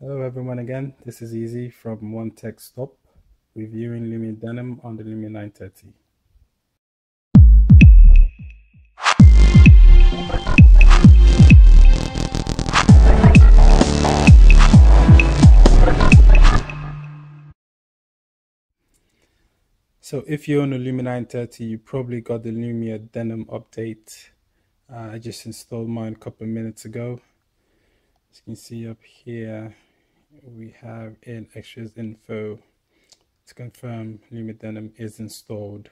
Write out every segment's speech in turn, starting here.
Hello everyone again, this is Easy from One Tech Stop, reviewing Lumia Denim on the Lumia 930. So if you're on the Lumia 930, you probably got the Lumia Denim update. I just installed mine a couple of minutes ago. As you can see up here, we have in extras info to confirm Lumia Denim is installed.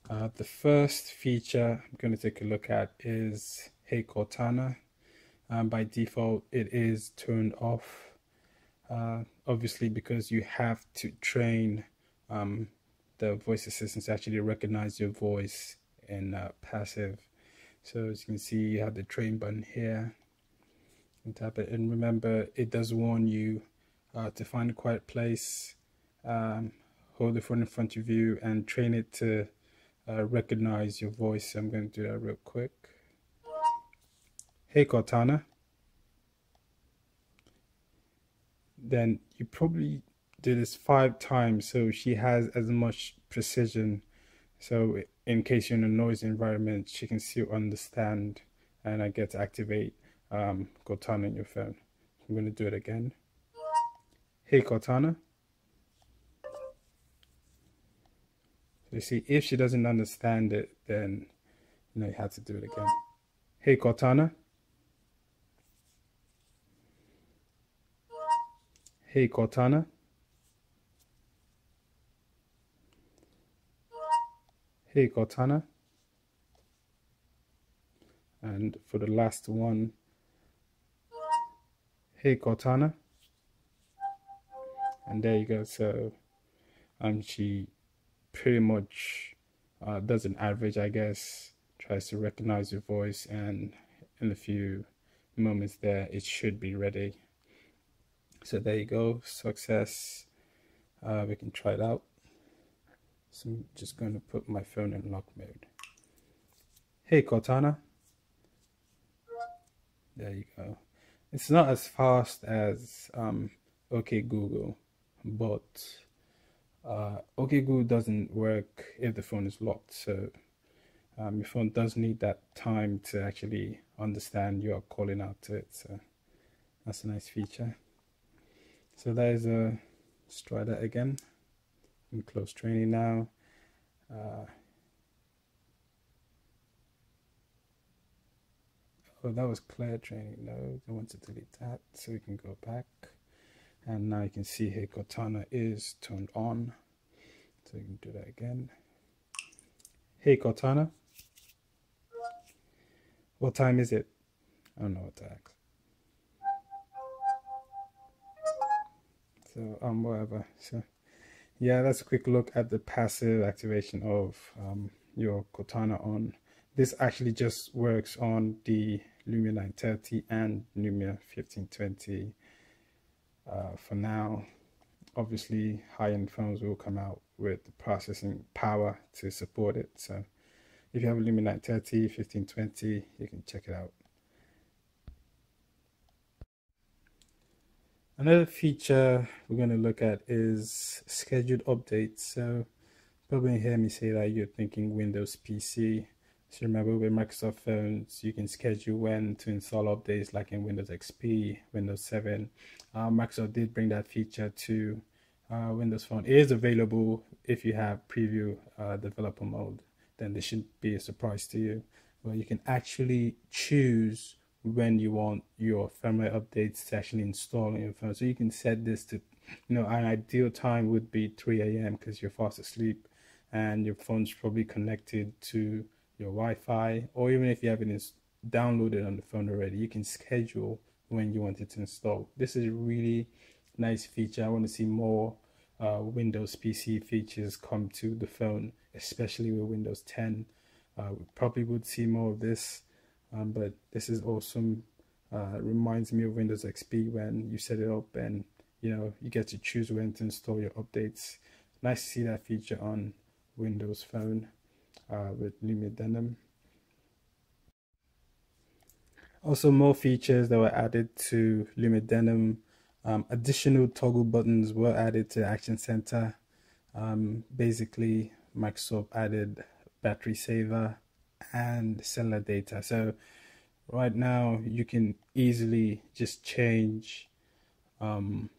The first feature I'm going to take a look at is Hey Cortana. By default, it is turned off, obviously because you have to train the voice assistant to actually recognize your voice in passive. So as you can see, you have the train button here. You can tap it, and remember, it does warn you to find a quiet place, hold the phone in front of you, and train it to recognize your voice. So I'm going to do that real quick. Hey Cortana. Then you probably do this 5 times so she has as much precision, so in case you're in a noisy environment she can still understand, and I get to activate Cortana on your phone. I'm going to do it again. Hey Cortana. So you see, if she doesn't understand it, then you have to do it again. Hey Cortana. Hey Cortana. Hey Cortana. And for the last one, hey Cortana. And there you go. So she pretty much does an average, I guess, tries to recognize your voice, and in a few moments there it should be ready. So there you go, success. We can try it out. So I'm just going to put my phone in lock mode. Hey Cortana. There you go. It's not as fast as OK Google, but OK Google doesn't work if the phone is locked. So your phone does need that time to actually understand you're calling out to it. So that's a nice feature. So that is let's try that again. In close training now. Oh, that was clear training. No, I want to delete that, so we can go back. And now you can see here Cortana is turned on. So you can do that again. Hey Cortana. What time is it? I don't know what to ask. So whatever. So yeah, that's a quick look at the passive activation of your Cortana on. This actually just works on the Lumia 930 and Lumia 1520 for now. Obviously, high-end phones will come out with the processing power to support it. So if you have a Lumia 930, 1520, you can check it out. Another feature we're going to look at is scheduled updates. So probably hear me say that you're thinking Windows PC. So remember, with Microsoft phones, you can schedule when to install updates, like in Windows XP, Windows 7. Microsoft did bring that feature to Windows Phone. It is available if you have preview developer mode. Then this shouldn't be a surprise to you. Well, you can actually choose when you want your firmware updates to actually install on your phone. So you can set this to, an ideal time would be 3 a.m. because you're fast asleep and your phone's probably connected to your Wi-Fi, or even if you have it downloaded on the phone already, you can schedule when you want it to install. This is a really nice feature. I want to see more Windows PC features come to the phone, especially with Windows 10. We probably would see more of this, but this is awesome. Reminds me of Windows XP when you set it up and you get to choose when to install your updates. Nice to see that feature on Windows Phone with Lumia Denim. Also, more features that were added to Lumia Denim Additional toggle buttons were added to the Action Center. Basically, Microsoft added battery saver and cellular data. So right now you can easily just change, you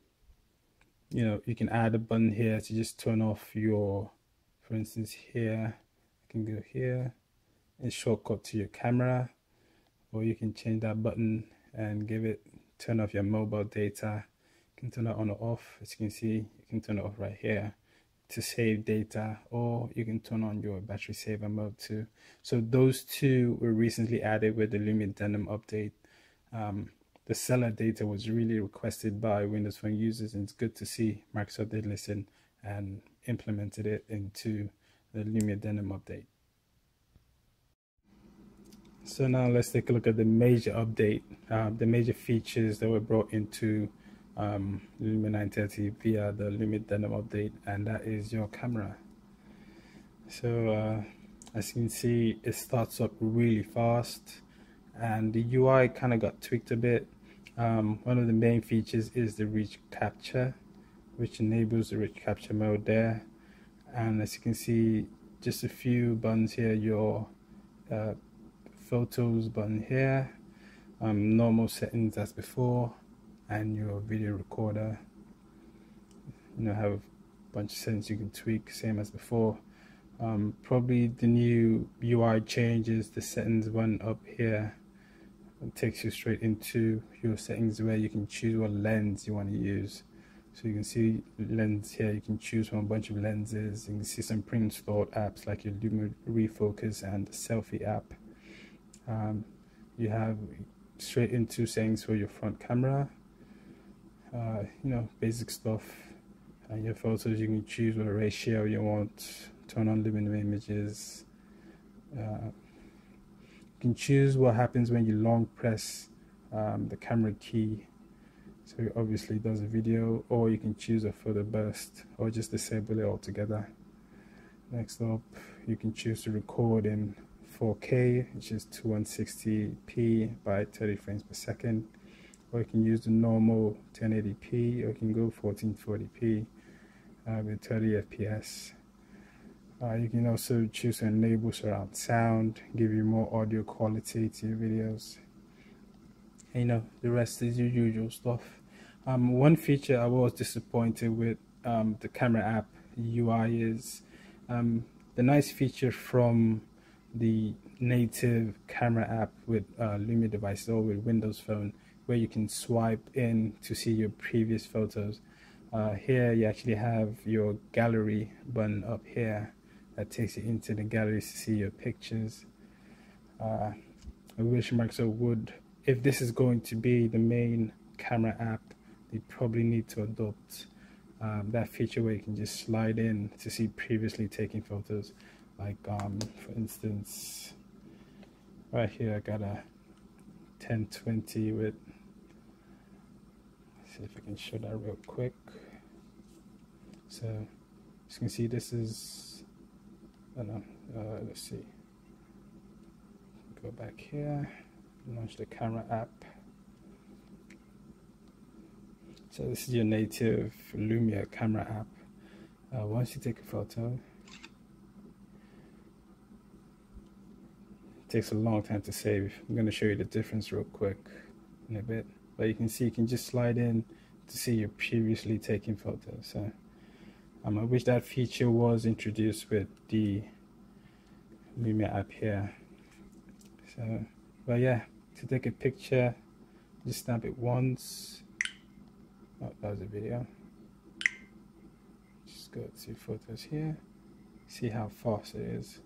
can add a button here to just turn off your, for instance here, I can go here and shortcut to your camera, or you can change that button and give it, turn off your mobile data. You can turn it on or off. As you can see, you can turn it off right here to save data, or you can turn on your battery saver mode too. So those two were recently added with the Lumia Denim update. The cellular data was really requested by Windows Phone users, and it's good to see Microsoft did listen and implemented it into the Lumia Denim update. So now let's take a look at the major update, the major features that were brought into Lumia 930 via the Lumia Denim update, and that is your camera. So as you can see, it starts up really fast, and the UI kind of got tweaked a bit. One of the main features is the rich capture, which enables the rich capture mode there. And as you can see, just a few buttons here, your photos button here, normal settings as before, and your video recorder. Have a bunch of settings you can tweak, same as before. Probably the new UI changes the settings one up here. It takes you straight into your settings where you can choose what lens you want to use. So you can see lens here, you can choose from a bunch of lenses. You can see some pre-installed apps like your Lumia Refocus and the selfie app. You have straight into settings for your front camera, basic stuff. And your photos, you can choose what ratio you want, turn on living images. You can choose what happens when you long press the camera key. So it obviously does a video, or you can choose a photo burst, or just disable it altogether. Next up, you can choose to record in 4K, which is 2160p by 30 frames per second, or you can use the normal 1080p, or you can go 1440p with 30 FPS. You can also choose to enable surround sound, give you more audio quality to your videos. And, the rest is your usual stuff. One feature I was disappointed with the camera app UI is the nice feature from the native camera app with Lumia devices or with Windows Phone, where you can swipe in to see your previous photos. Here you actually have your gallery button up here that takes you into the gallery to see your pictures. I wish Microsoft would, if this is going to be the main camera app, they probably need to adopt that feature where you can just slide in to see previously taken photos. Like for instance, right here I got a 1020 with, let's see if I can show that real quick. So as you can see, this is, let's see, go back here, launch the camera app. So this is your native Lumia camera app. Once you take a photo, it takes a long time to save. I'm going to show you the difference real quick in a bit, but you can see you can just slide in to see your previously taken photos. So I wish that feature was introduced with the Lumia app here. So, but yeah, to take a picture, just snap it once. Oh, that was a video. Just go to photos here. See how fast it is.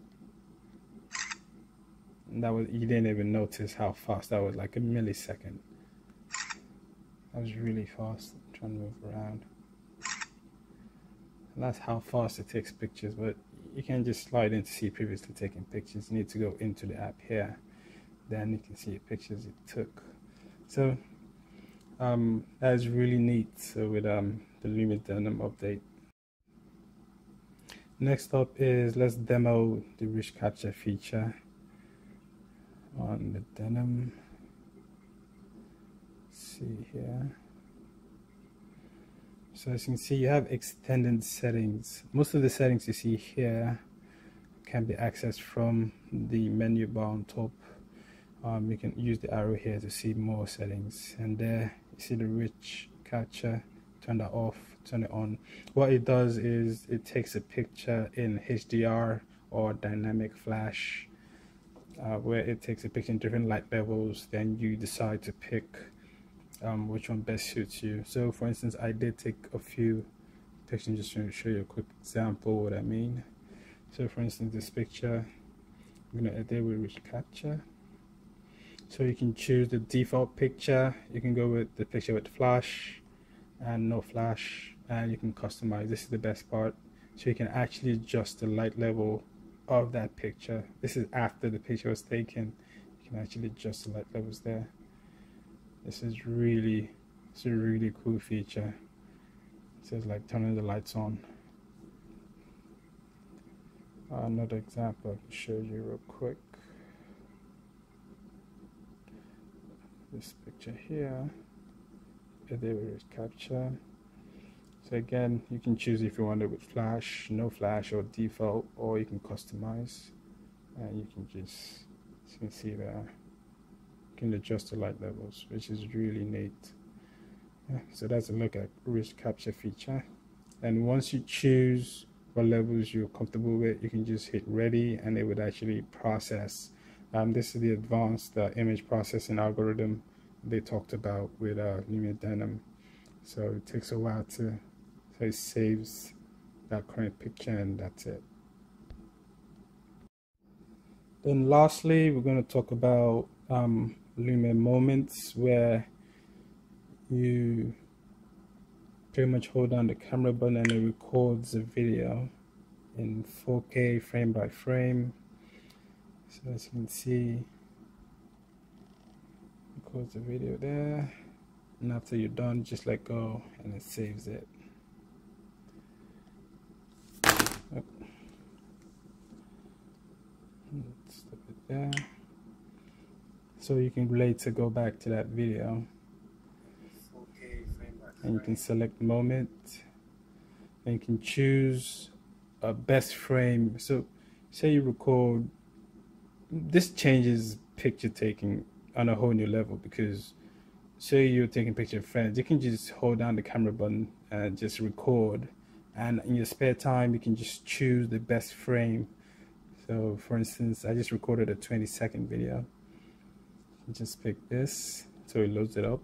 And that was, you didn't even notice how fast that was, like a millisecond. That was really fast. I'm trying to move around. And that's how fast it takes pictures, but you can just slide in to see previously taken pictures. You need to go into the app here, then you can see the pictures it took. So that is really neat. So with the Lumia Denim update. Next up is, let's demo the rich capture feature on the Denim. Let's see here. So as you can see, you have extended settings. Most of the settings you see here can be accessed from the menu bar on top. You can use the arrow here to see more settings, and there you see the rich capture. Turn that off, turn it on. What it does is it takes a picture in HDR or dynamic flash, where it takes a picture in different light levels. Then you decide to pick which one best suits you. So for instance, I did take a few pictures just to show you a quick example what I mean. So for instance, this picture, I'm going to edit with rich capture. So you can choose the default picture. You can go with the picture with flash and no flash, and you can customize. This is the best part. So you can actually adjust the light level of that picture. This is after the picture was taken. You can actually adjust the light levels there. This is really, it's a really cool feature. It says like turning the lights on. Another example I can show you real quick. This picture here, there is capture. So again, you can choose if you want it with flash, no flash, or default, or you can customize. And you can just, as you can see there, you can adjust the light levels, which is really neat. Yeah, so that's a look at rich capture feature. And once you choose what levels you're comfortable with, you can just hit ready, and it would actually process. This is the advanced image processing algorithm they talked about with Lumia Denim. So it takes a while so it saves that current picture, and that's it. Then lastly, we're going to talk about Lumia moments, where you pretty much hold down the camera button and it records a video in 4K frame by frame. So as you can see, records the video there, and after you're done, just let go and it saves it. Oh. Stop it there. So you can later go back to that video, and you can select moment, and you can choose a best frame. So say you record, this changes picture taking on a whole new level, because say you're taking picture of friends, you can just hold down the camera button and just record, and in your spare time you can just choose the best frame. So for instance, I just recorded a 20-second video. Just pick this, so it loads it up.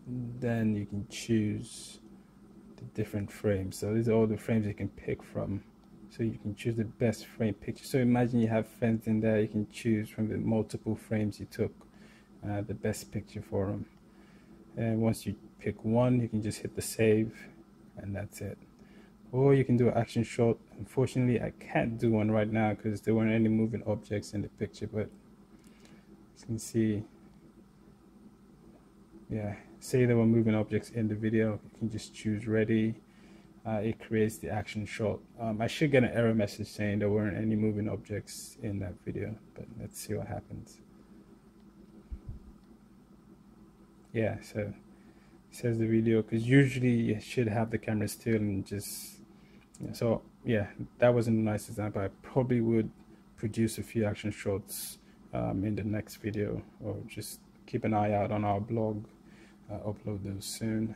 Then you can choose the different frames. So these are all the frames you can pick from. So you can choose the best frame picture. So imagine you have friends in there, you can choose from the multiple frames you took the best picture for them. And once you pick one, you can just hit the save, and that's it. Or you can do an action shot. Unfortunately, I can't do one right now because there weren't any moving objects in the picture, but as you can see, yeah, say there were moving objects in the video, you can just choose ready. It creates the action shot. I should get an error message saying there weren't any moving objects in that video, but let's see what happens. Yeah, so it says the video, because usually you should have the camera still and just, so yeah, that wasn't a nice example. I probably would produce a few action shots in the next video, or just keep an eye out on our blog. Upload those soon.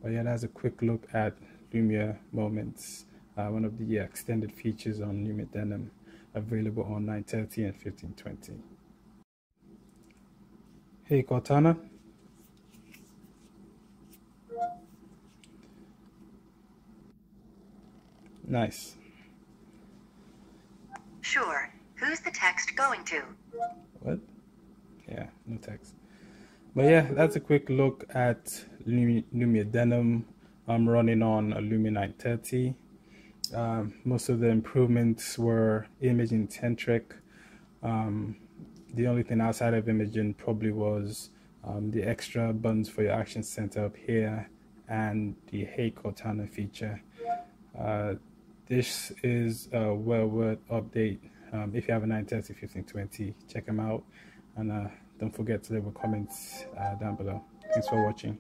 But yeah, that's a quick look at Lumia moments, one of the extended features on Lumia Denim, available on 930 and 1520. Hey Cortana. Nice. Sure. Who's the text going to? What? Yeah, no text. But yeah, that's a quick look at Lumia Denim. I'm running on a Lumia 930. Most of the improvements were imaging centric. The only thing outside of imaging probably was the extra buttons for your action center up here, and the Hey Cortana feature. This is a well worth update. If you have a 930, 1520, check them out. And don't forget to leave a comment down below. Thanks for watching.